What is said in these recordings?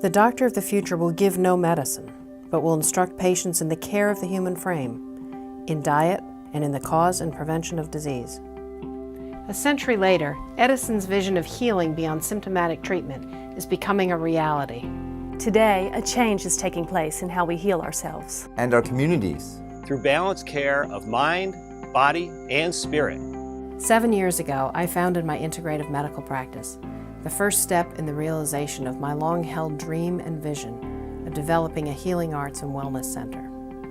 The doctor of the future will give no medicine, but will instruct patients in the care of the human frame, in diet, and in the cause and prevention of disease. A century later, Edison's vision of healing beyond symptomatic treatment is becoming a reality. Today, a change is taking place in how we heal ourselves and our communities through balanced care of mind, body, and spirit. 7 years ago, I founded my integrative medical practice, the first step in the realization of my long-held dream and vision of developing a healing arts and wellness center.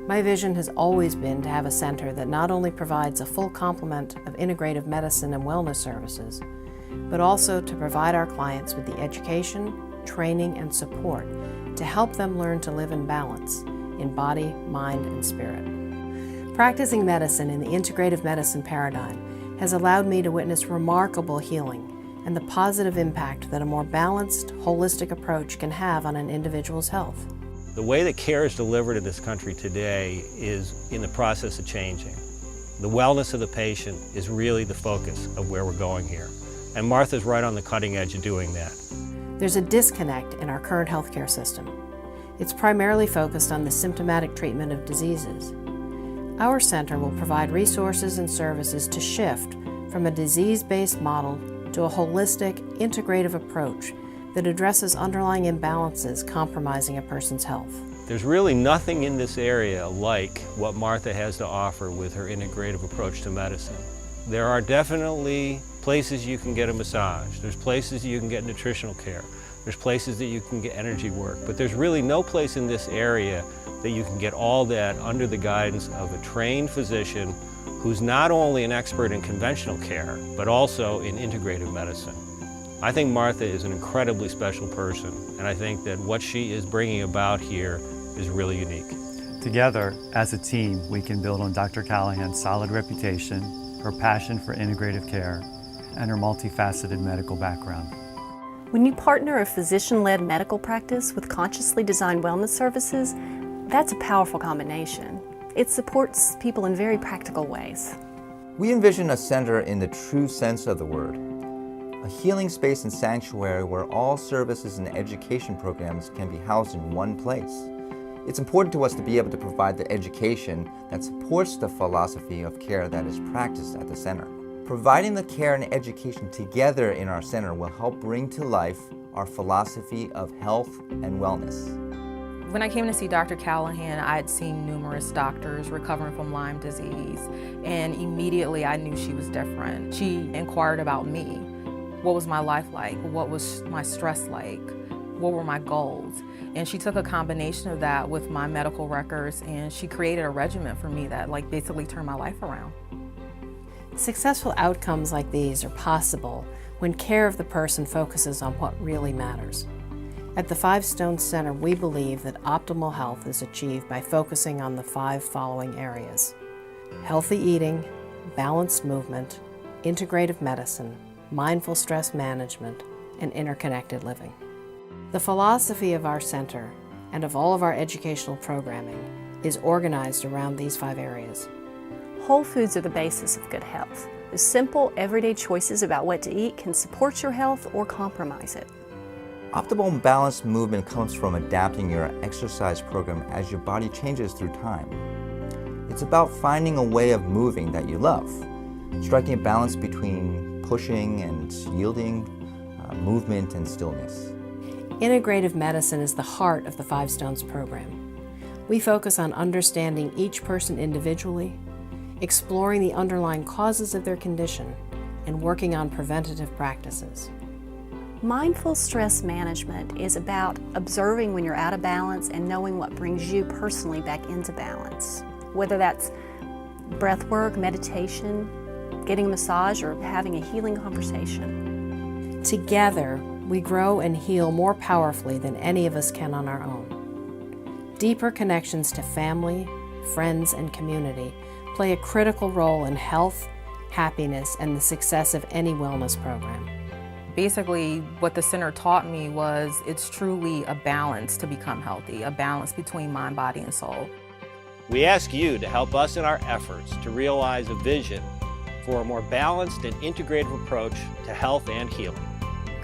My vision has always been to have a center that not only provides a full complement of integrative medicine and wellness services, but also to provide our clients with the education, training, and support to help them learn to live in balance in body, mind, and spirit. Practicing medicine in the integrative medicine paradigm has allowed me to witness remarkable healing and the positive impact that a more balanced, holistic approach can have on an individual's health. The way that care is delivered in this country today is in the process of changing. The wellness of the patient is really the focus of where we're going here. And Martha's right on the cutting edge of doing that. There's a disconnect in our current healthcare system. It's primarily focused on the symptomatic treatment of diseases. Our center will provide resources and services to shift from a disease-based model to a holistic, integrative approach that addresses underlying imbalances compromising a person's health. There's really nothing in this area like what Martha has to offer with her integrative approach to medicine. There are definitely places you can get a massage, there's places you can get nutritional care, there's places that you can get energy work, but there's really no place in this area that you can get all that under the guidance of a trained physician who's not only an expert in conventional care, but also in integrative medicine. I think Martha is an incredibly special person, and I think that what she is bringing about here is really unique. Together, as a team, we can build on Dr. Callahan's solid reputation, her passion for integrative care, and her multifaceted medical background. When you partner a physician-led medical practice with consciously designed wellness services, that's a powerful combination. It supports people in very practical ways. We envision a center in the true sense of the word. A healing space and sanctuary where all services and education programs can be housed in one place. It's important to us to be able to provide the education that supports the philosophy of care that is practiced at the center. Providing the care and education together in our center will help bring to life our philosophy of health and wellness. When I came to see Dr. Callahan, I had seen numerous doctors recovering from Lyme disease, and immediately I knew she was different. She inquired about me. What was my life like? What was my stress like? What were my goals? And she took a combination of that with my medical records, and she created a regimen for me that basically turned my life around. Successful outcomes like these are possible when care of the person focuses on what really matters. At the Five Stones Center, we believe that optimal health is achieved by focusing on the 5 following areas: healthy eating, balanced movement, integrative medicine, mindful stress management, and interconnected living. The philosophy of our center and of all of our educational programming is organized around these 5 areas. Whole foods are the basis of good health. The simple, everyday choices about what to eat can support your health or compromise it. Optimal and balanced movement comes from adapting your exercise program as your body changes through time. It's about finding a way of moving that you love, striking a balance between pushing and yielding, movement and stillness. Integrative medicine is the heart of the Five Stones program. We focus on understanding each person individually, exploring the underlying causes of their condition, and working on preventative practices. Mindful stress management is about observing when you're out of balance and knowing what brings you personally back into balance. Whether that's breath work, meditation, getting a massage, or having a healing conversation. Together, we grow and heal more powerfully than any of us can on our own. Deeper connections to family, friends, and community play a critical role in health, happiness, and the success of any wellness program. Basically, what the center taught me was it's truly a balance to become healthy, a balance between mind, body, and soul. We ask you to help us in our efforts to realize a vision for a more balanced and integrative approach to health and healing.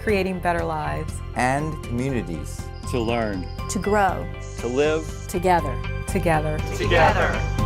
creating better lives, and communities. To learn. To grow. To live Together. together. Together.